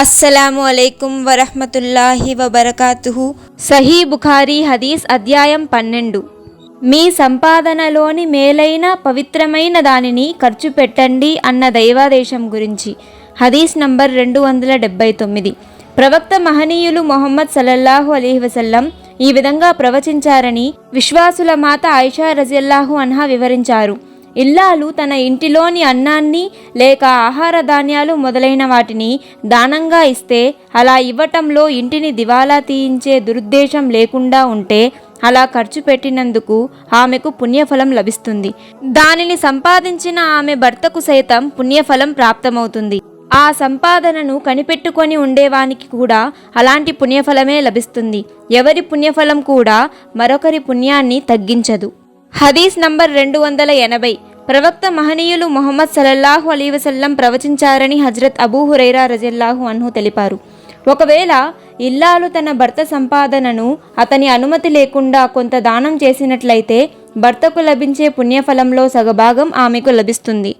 అస్సలాము అలైకుం వరహ్మతుల్లాహి వబరకాతుహు. సహీ బుఖారీ హదీస్ అధ్యాయం 12. మీ సంపాదనలోని మేలైన పవిత్రమైన దానిని ఖర్చు పెట్టండి అన్న దైవాదేశం గురించి. హదీస్ నంబర్ 279. ప్రవక్త మహనీయులు మొహమ్మద్ సల్లల్లాహు అలైహి వసల్లం ఈ విధంగా ప్రవచించారని విశ్వాసుల మాత ఆయిషా రజియల్లాహు అన్హా వివరించారు. ఇల్లాలు తన ఇంటిలోని అన్నాన్ని లేక ఆహార ధాన్యాలు మొదలైన వాటిని దానంగా ఇస్తే, అలా ఇవ్వటంలో ఇంటిని దివాలా తీయించే దురుద్దేశం లేకుండా ఉంటే అలా ఖర్చు పెట్టినందుకు ఆమెకు పుణ్యఫలం లభిస్తుంది. దానిని సంపాదించిన ఆమె భర్తకు సైతం పుణ్యఫలం ప్రాప్తమవుతుంది. ఆ సంపాదనను కనిపెట్టుకొని ఉండేవానికి కూడా అలాంటి పుణ్యఫలమే లభిస్తుంది. ఎవరి పుణ్యఫలం కూడా మరొకరి పుణ్యాన్ని తగ్గించదు. హదీస్ నంబర్ 280. ప్రవక్త మహనీయులు మొహమ్మద్ సల్లల్లాహు అలైహి వసల్లం ప్రవచించారని హజ్రత్ అబూ హురైరా రజియల్లాహు అన్హు తెలిపారు. ఒకవేళ ఇల్లాలు తన భర్త సంపాదనను అతని అనుమతి లేకుండా కొంత దానం చేసినట్లయితే భర్తకు లభించే పుణ్యఫలంలో సగభాగం ఆమెకు లభిస్తుంది.